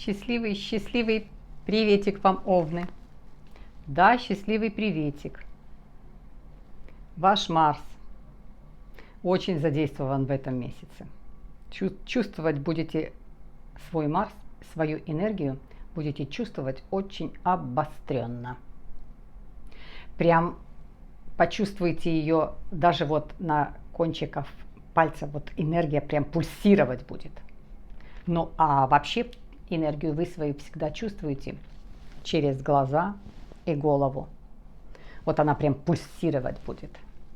Счастливый, счастливый приветик вам, Овны. Да, счастливый приветик. Ваш Марс очень задействован в этом месяце. Чувствовать будете свой Марс, свою энергию будете чувствовать очень обостренно. Прям почувствуете ее даже вот на кончиках пальцев, вот энергия прям пульсировать будет. Ну а вообще энергию вы свою всегда чувствуете через глаза и голову. Вот она прям пульсировать будет.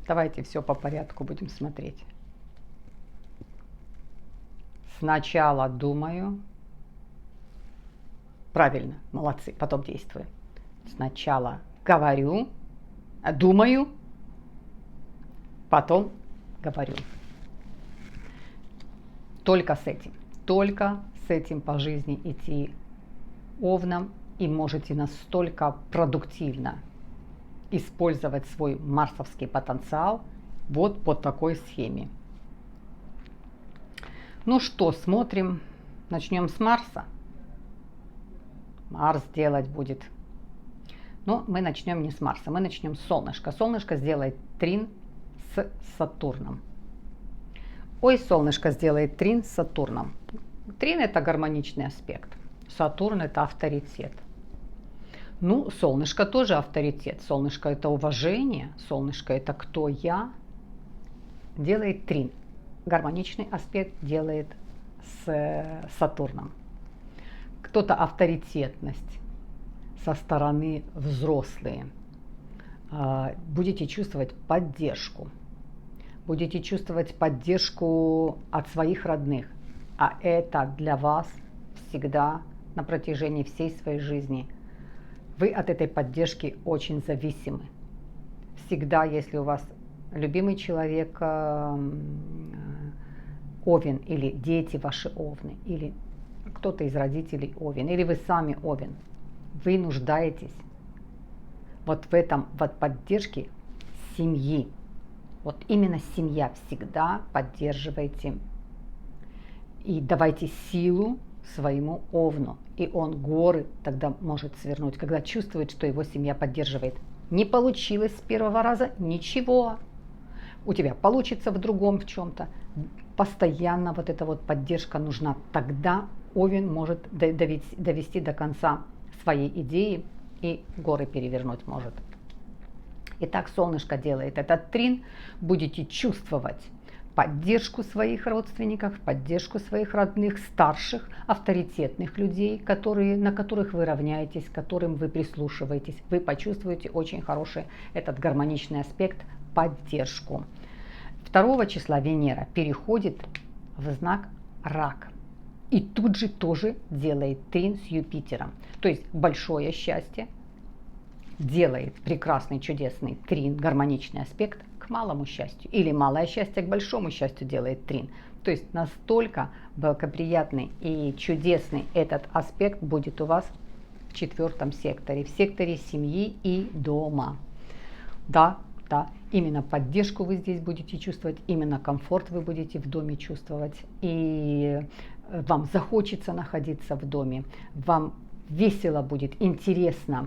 Давайте все по порядку будем смотреть. Сначала думаю. Правильно, молодцы, потом действую. Сначала говорю, думаю, потом говорю. Только с этим по жизни идти, Овнам, и можете настолько продуктивно использовать свой марсовский потенциал вот по такой схеме. Ну что, смотрим. Начнем с Марса. Марс делать будет. Но мы начнем не с Марса, мы начнем с Солнышка. Солнышко сделает трин с Сатурном. Ой, Солнышко сделает трин с Сатурном. Трин – это гармоничный аспект. Сатурн – это авторитет. Ну, Солнышко тоже авторитет. Солнышко – это уважение. Солнышко – это кто я. Делает трин. Гармоничный аспект делает с Сатурном. Кто-то авторитетность со стороны взрослые. Будете чувствовать поддержку. Будете чувствовать поддержку от своих родных. А это для вас всегда на протяжении всей своей жизни. Вы от этой поддержки очень зависимы. Всегда, если у вас любимый человек Овен, или дети ваши Овны, или кто-то из родителей Овен, или вы сами Овен, вы нуждаетесь вот в этом, вот поддержке семьи. Вот именно семья всегда поддерживайте и давайте силу своему Овну. И он горы тогда может свернуть, когда чувствует, что его семья поддерживает. Не получилось с первого раза, ничего. У тебя получится в другом в чем-то. Постоянно вот эта вот поддержка нужна. Тогда Овен может довести до конца своей идеи и горы перевернуть может. Итак, Солнышко делает этот трин. Будете чувствовать поддержку своих родственников, поддержку своих родных, старших, авторитетных людей, на которых вы равняетесь, к которым вы прислушиваетесь. Вы почувствуете очень хороший этот гармоничный аспект, поддержку. 2 числа Венера переходит в знак Рак. И тут же тоже делает трин с Юпитером. То есть большое счастье делает прекрасный, чудесный трин, гармоничный аспект к малому счастью. Или малое счастье к большому счастью делает трин. То есть настолько благоприятный и чудесный этот аспект будет у вас в 4 секторе, в секторе семьи и дома. Да, именно поддержку вы здесь будете чувствовать, именно комфорт вы будете в доме чувствовать. И вам захочется находиться в доме, вам весело будет, интересно.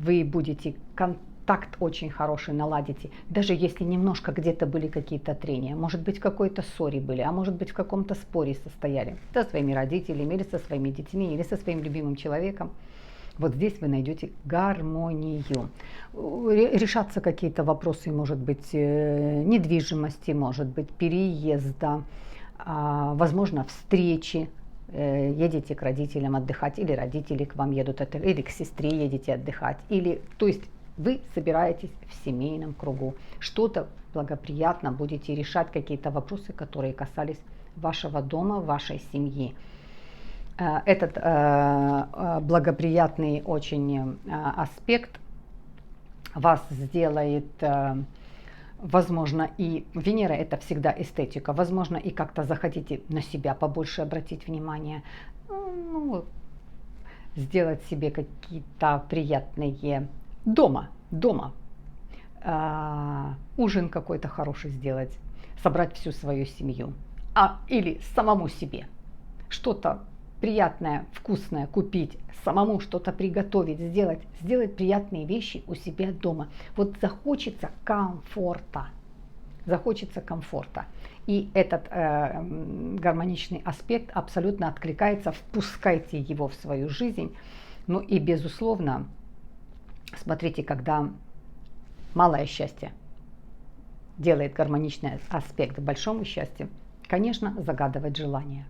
Вы будете контакт очень хороший наладите, даже если немножко где-то были какие-то трения, может быть в какой-то ссоре были, а может быть в каком-то споре состояли со своими родителями или со своими детьми или со своим любимым человеком. Вот здесь вы найдете гармонию. Решаться какие-то вопросы, может быть, недвижимости, может быть, переезда, возможно, встречи. Едете к родителям отдыхать, или родители к вам едут, или к сестре едете отдыхать, то есть вы собираетесь в семейном кругу, что-то благоприятно будете решать, какие-то вопросы, которые касались вашего дома, вашей семьи. Этот благоприятный очень аспект вас сделает, возможно, и Венера – это всегда эстетика, возможно, и как-то захотите на себя побольше обратить внимание, сделать себе какие-то приятные дома, ужин какой-то хороший сделать, собрать всю свою семью, или самому себе что-то приятное, вкусное купить, самому что-то приготовить, сделать приятные вещи у себя дома. Вот захочется комфорта. Захочется комфорта. И этот гармоничный аспект абсолютно откликается, впускайте его в свою жизнь. Ну и безусловно, смотрите, когда малое счастье делает гармоничный аспект большому счастью, конечно, загадывать желание.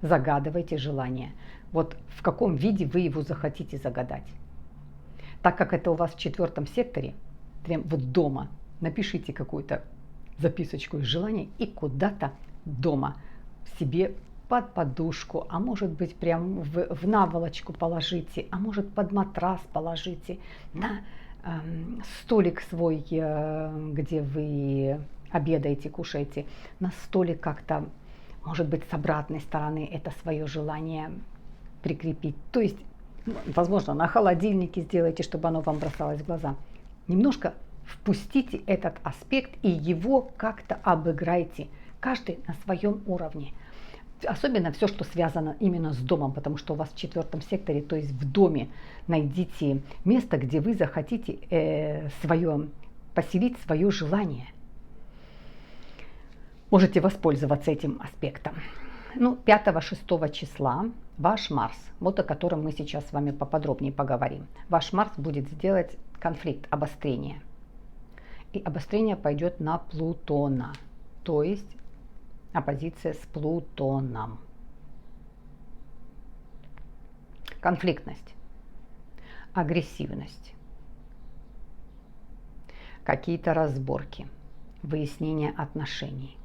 Загадывайте желание. Вот в каком виде вы его захотите загадать. Так как это у вас в 4 секторе, прям вот дома, напишите какую-то записочку из желаний и куда-то дома себе под подушку, а может быть прям в наволочку положите, а может под матрас положите, на столик свой, где вы обедаете, кушаете, на столик как-то, может быть, с обратной стороны это свое желание прикрепить. То есть, возможно, на холодильнике сделайте, чтобы оно вам бросалось в глаза. Немножко впустите этот аспект и его как-то обыграйте, каждый на своем уровне. Особенно все, что связано именно с домом, потому что у вас в 4 секторе, то есть в доме, найдите место, где вы захотите поселить свое желание. Можете воспользоваться этим аспектом. 5-6 числа ваш Марс, вот о котором мы сейчас с вами поподробнее поговорим. Ваш Марс будет сделать конфликт, обострение. И обострение пойдет на Плутона, то есть оппозиция с Плутоном. Конфликтность, агрессивность, какие-то разборки, выяснение отношений.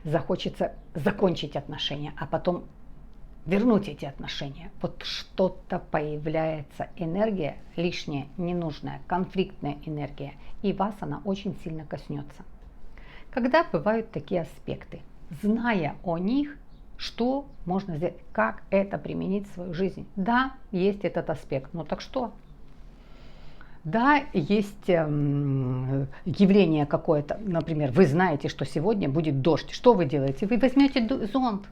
Захочется закончить отношения, а потом вернуть эти отношения. Вот что-то появляется, энергия лишняя, ненужная, конфликтная энергия, и вас она очень сильно коснется. Когда бывают такие аспекты, зная о них, что можно сделать, как это применить в свою жизнь. Да, есть этот аспект, но так что? Да, есть явление какое-то, например, вы знаете, что сегодня будет дождь. Что вы делаете? Вы возьмете зонт.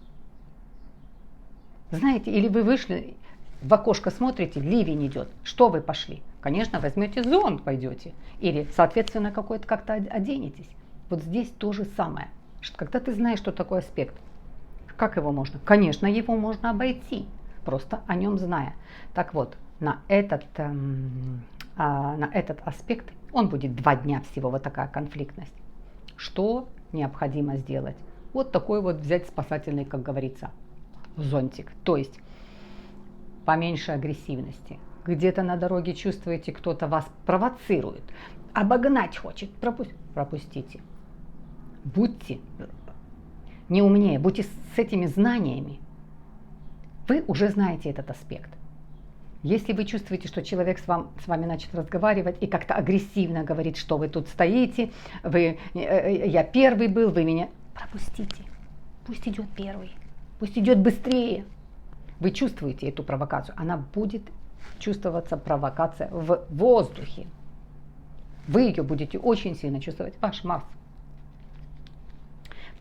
Знаете, или вы вышли, в окошко смотрите, ливень идет. Что вы пошли? Конечно, возьмете зонт, пойдете. Или, соответственно, какой-то как-то оденетесь. Вот здесь то же самое. Когда ты знаешь, что такое аспект, как его можно? Конечно, его можно обойти, просто о нем зная. Так вот, на этот аспект, он будет 2 дня всего, вот такая конфликтность. Что необходимо сделать? Вот такой вот взять спасательный, как говорится, зонтик. То есть поменьше агрессивности. Где-то на дороге чувствуете, кто-то вас провоцирует, обогнать хочет, пропустите. Будьте не умнее, будьте с этими знаниями. Вы уже знаете этот аспект. Если вы чувствуете, что человек с вами начал разговаривать и как-то агрессивно говорит, что вы тут стоите, я первый был, вы меня... Пропустите. Пусть идет первый. Пусть идет быстрее. Вы чувствуете эту провокацию. Она будет чувствоваться, провокация, в воздухе. Вы ее будете очень сильно чувствовать. Ваш Марс.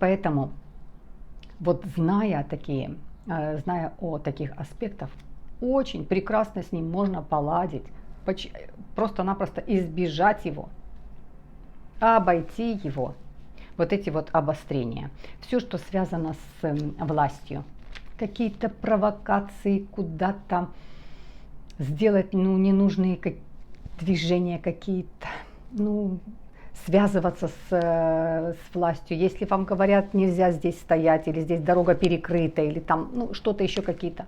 Поэтому, вот зная о таких аспектах, очень прекрасно с ним можно поладить, просто-напросто избежать его, обойти его. Вот эти вот обострения. Все, что связано с властью. Какие-то провокации, куда-то сделать ненужные движения какие-то, связываться с властью. Если вам говорят, нельзя здесь стоять, или здесь дорога перекрыта, или там что-то еще какие-то.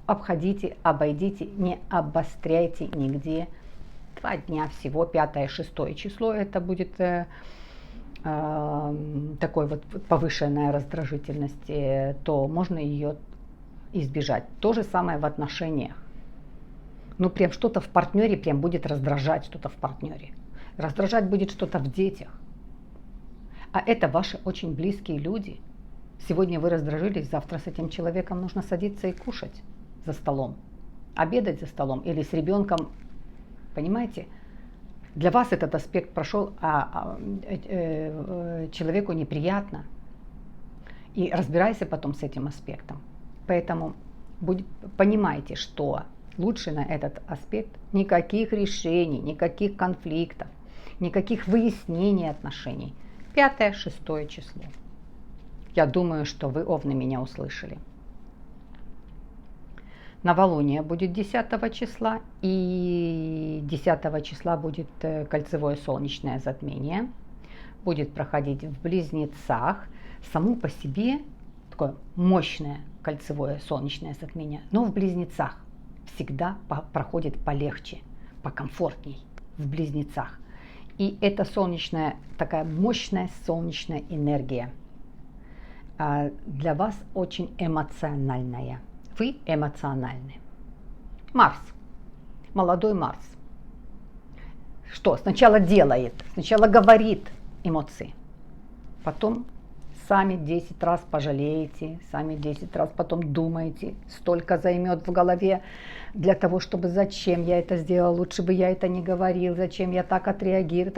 Обходите, обойдите, не обостряйте нигде. 2 дня всего, 5-6 число, это будет такой вот повышенная раздражительность, то можно ее избежать. То же самое в отношениях. Прям что-то в партнере прям будет раздражать, что-то в партнере. Раздражать будет что-то в детях. А это ваши очень близкие люди. Сегодня вы раздражились, завтра с этим человеком нужно садиться и кушать за столом, обедать за столом или с ребенком. Понимаете? Для вас этот аспект прошел, человеку неприятно. И разбирайся потом с этим аспектом. Поэтому понимайте, что лучше на этот аспект никаких решений, никаких конфликтов, никаких выяснений отношений. 5-6 число. Я думаю, что вы, овны, меня услышали. Новолуние будет 10 числа, и 10 числа будет кольцевое солнечное затмение. Будет проходить в Близнецах. Само по себе такое мощное кольцевое солнечное затмение, но в Близнецах всегда проходит полегче, покомфортней в Близнецах. И это солнечная, такая мощная солнечная энергия для вас очень эмоциональная. Вы эмоциональны. Марс, молодой Марс. Что? Сначала делает, сначала говорит эмоции, потом сами 10 раз пожалеете, сами 10 раз потом думаете, столько займет в голове для того, чтобы зачем я это сделал, лучше бы я это не говорил, зачем я так отреагирую,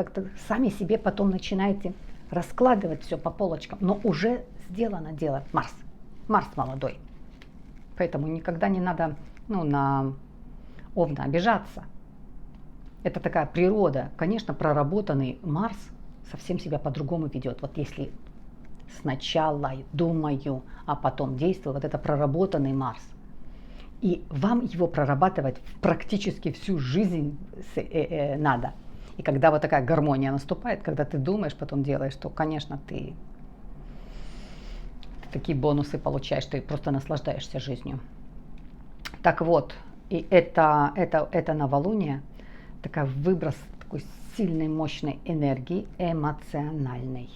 сами себе потом начинаете раскладывать все по полочкам, но уже сделано дело. Марс молодой. Поэтому никогда не надо на Овна обижаться. Это такая природа. Конечно, проработанный Марс совсем себя по-другому ведет. Вот если сначала думаю, а потом действую, вот это проработанный Марс. И вам его прорабатывать практически всю жизнь надо. И когда вот такая гармония наступает, когда ты думаешь, потом делаешь, то, конечно, ты такие бонусы получаешь, ты просто наслаждаешься жизнью. Так вот, и это новолуние, такой выброс такой сильной, мощной энергии, эмоциональной.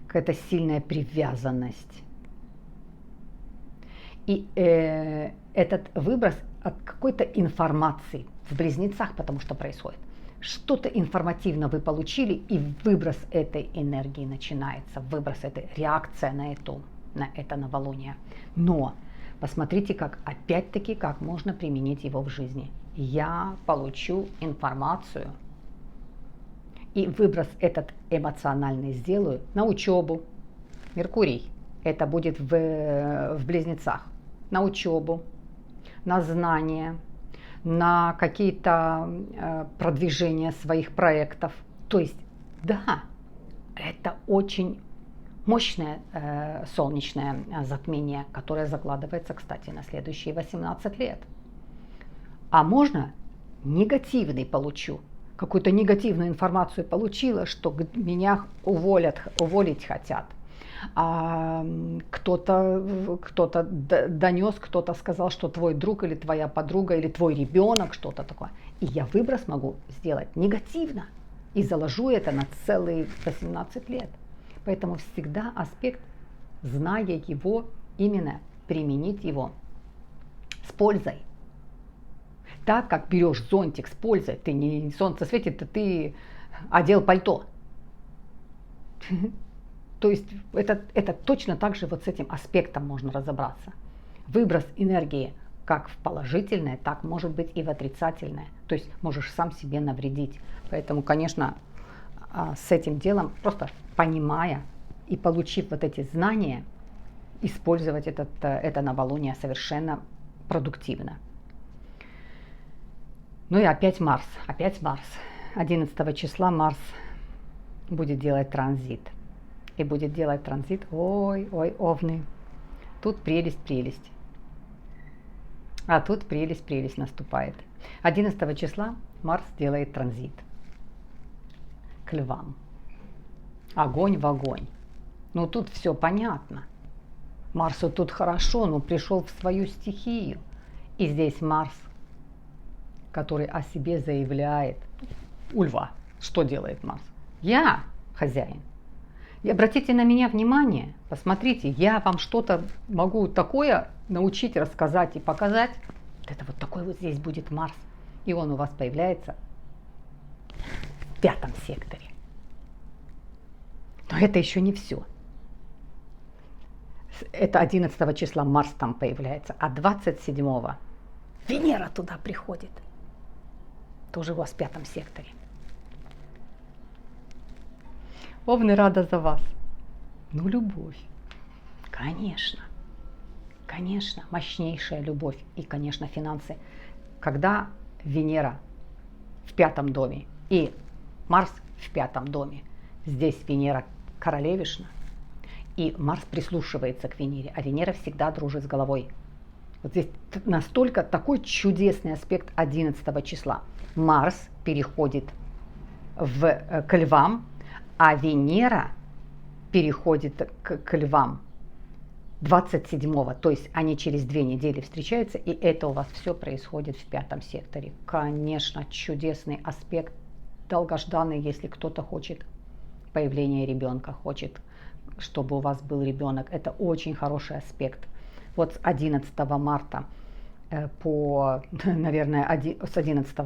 Какая-то сильная привязанность. И этот выброс от какой-то информации в Близнецах, потому что происходит. Что-то информативно вы получили, и выброс этой энергии начинается, выброс этой, реакция на это новолуние. Но посмотрите, опять-таки, как можно применить его в жизни. Я получу информацию, и выброс этот эмоциональный сделаю на учебу. Меркурий, это будет в Близнецах. На учебу, на знания, на какие-то продвижения своих проектов. То есть, да, это очень мощное солнечное затмение, которое закладывается, кстати, на следующие 18 лет. А можно негативный получу, какую-то негативную информацию получила, что меня уволить хотят. Кто-то донес, кто-то сказал, что твой друг или твоя подруга или твой ребенок, что-то такое. И я выброс могу сделать негативно и заложу это на целые 18 лет. Поэтому всегда аспект, зная его, именно применить его с пользой. Так как берешь зонтик с пользой, ты не солнце светит, а ты одел пальто. То есть это точно так же вот с этим аспектом можно разобраться. Выброс энергии как в положительное, так может быть и в отрицательное. То есть можешь сам себе навредить. Поэтому, конечно, с этим делом, просто понимая и получив вот эти знания, использовать это новолуние совершенно продуктивно. Ну и опять Марс. 11 числа Марс будет делать транзит. И будет делать транзит, ой, овны, тут прелесть. А тут прелесть наступает. 11 числа Марс делает транзит к львам. Огонь в огонь. Ну тут все понятно. Марсу тут хорошо, но пришел в свою стихию. И здесь Марс, который о себе заявляет. У льва что делает Марс? Я хозяин. И обратите на меня внимание, посмотрите, я вам что-то могу такое научить, рассказать и показать. Это вот такой вот здесь будет Марс. И он у вас появляется в 5 секторе. Но это еще не все. Это 11 числа Марс там появляется, а 27-го Венера туда приходит. Тоже у вас в 5 секторе. Овны, рада за вас. Ну, любовь. Конечно. Конечно, мощнейшая любовь и, конечно, финансы. Когда Венера в 5 доме и Марс в 5 доме, здесь Венера королевишна, и Марс прислушивается к Венере, а Венера всегда дружит с головой. Вот здесь настолько такой чудесный аспект 11 числа. Марс переходит к львам, а Венера переходит к львам 27-го, то есть они через 2 недели встречаются, и это у вас все происходит в 5 секторе. Конечно, чудесный аспект, долгожданный, если кто-то хочет появления ребенка, хочет, чтобы у вас был ребенок. Это очень хороший аспект. Вот с 11 марта по, наверное, с 11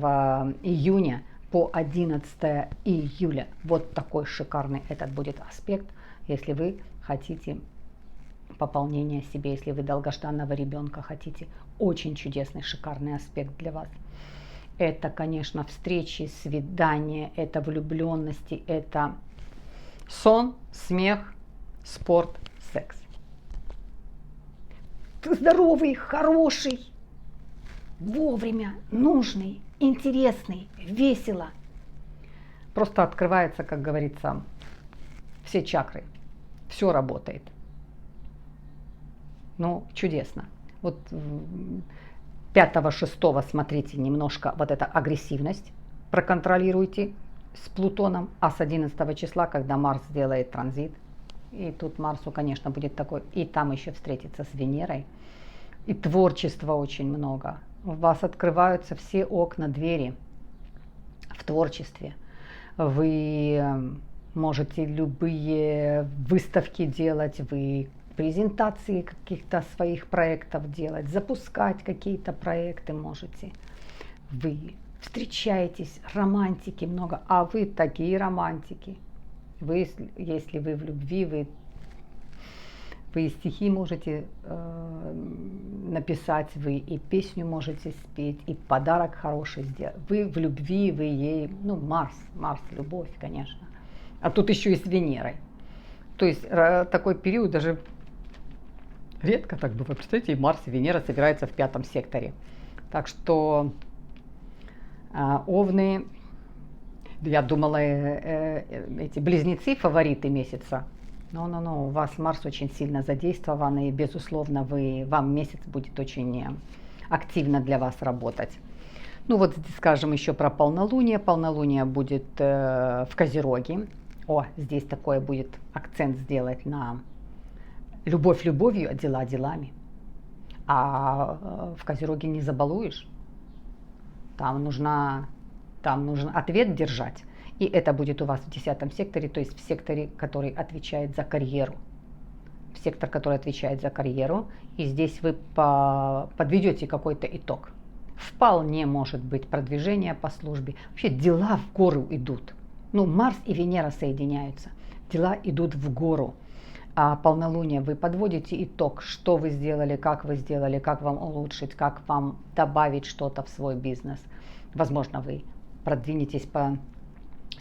июня по 11 июля вот такой шикарный этот будет аспект, если вы хотите пополнения себе, если вы долгожданного ребенка хотите. Очень чудесный, шикарный аспект для вас. Это, конечно, встречи, свидания, это влюбленности, это сон, смех, спорт, секс. Здоровый, хороший, вовремя, нужный, интересный, весело. Просто открывается, как говорится, все чакры. Все работает. Ну, чудесно. Вот 5-6 смотрите немножко вот эта агрессивность, проконтролируйте с Плутоном, а с 11 числа, когда Марс сделает транзит, и тут Марсу, конечно, будет такой, и там еще встретиться с Венерой, и творчества очень много. У вас открываются все окна, двери в творчестве. Вы можете любые выставки делать, вы презентации каких-то своих проектов делать, запускать какие-то проекты можете. Вы встречаетесь, романтики много, а вы такие романтики. Вы, если вы в любви, вы и стихи можете написать, вы и песню можете спеть, и подарок хороший сделать. Вы в любви, вы ей, ну, Марс, любовь, конечно. А тут еще и с Венерой. То есть такой период даже редко так бывает. Представляете, и Марс, и Венера собираются в 5 секторе. Так что Овны, я думала, эти близнецы фавориты месяца. Но у вас Марс очень сильно задействован, и, безусловно, вам месяц будет очень активно для вас работать. Ну вот, скажем, еще про полнолуние. Полнолуние будет в Козероге. Здесь такое будет акцент сделать на любовь любовью, а дела делами. А в Козероге не забалуешь. Там нужно ответ держать. И это будет у вас в 10 секторе, то есть в секторе, который отвечает за карьеру. В сектор, который отвечает за карьеру. И здесь вы подведете какой-то итог. Вполне может быть продвижение по службе. Вообще дела в гору идут. Марс и Венера соединяются. Дела идут в гору. А полнолуние вы подводите итог, что вы сделали, как вам улучшить, как вам добавить что-то в свой бизнес. Возможно, вы продвинетесь по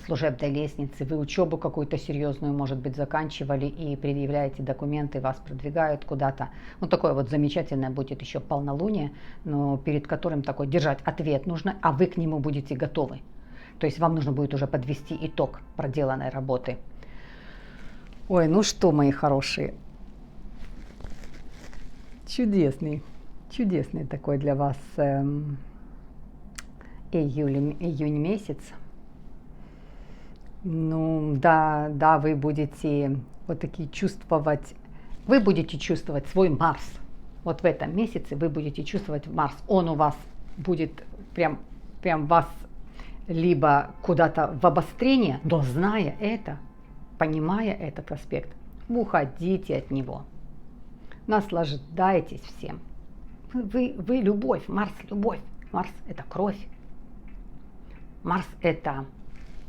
служебной лестнице, вы учебу какую-то серьезную, может быть, заканчивали и предъявляете документы, вас продвигают куда-то. Такое вот замечательное будет еще полнолуние, но перед которым такой держать ответ нужно, а вы к нему будете готовы. То есть вам нужно будет уже подвести итог проделанной работы. Ну что, мои хорошие, чудесный такой для вас июнь месяц. Да, вы будете вот такие чувствовать, свой Марс. Вот в этом месяце вы будете чувствовать Марс. Он у вас будет прям вас либо куда-то в обострение, но зная это, понимая этот аспект, уходите от него. Наслаждайтесь всем. Вы любовь, Марс любовь. Марс это кровь. Марс это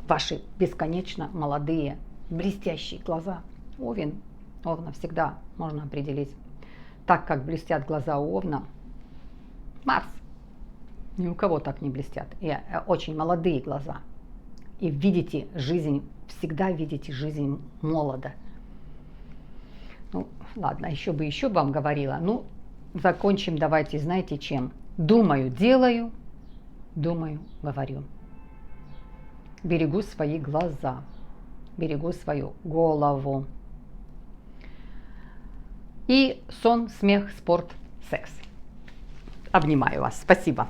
ваши бесконечно молодые, блестящие глаза. Овна всегда можно определить. Так как блестят глаза у Овна, Марс. Ни у кого так не блестят. И очень молодые глаза. И всегда видите жизнь молодо. Ну, ладно, еще бы вам говорила. Ну, закончим давайте, знаете, чем? Думаю, делаю, думаю, говорю. Берегу свои глаза, берегу свою голову. И сон, смех, спорт, секс. Обнимаю вас. Спасибо.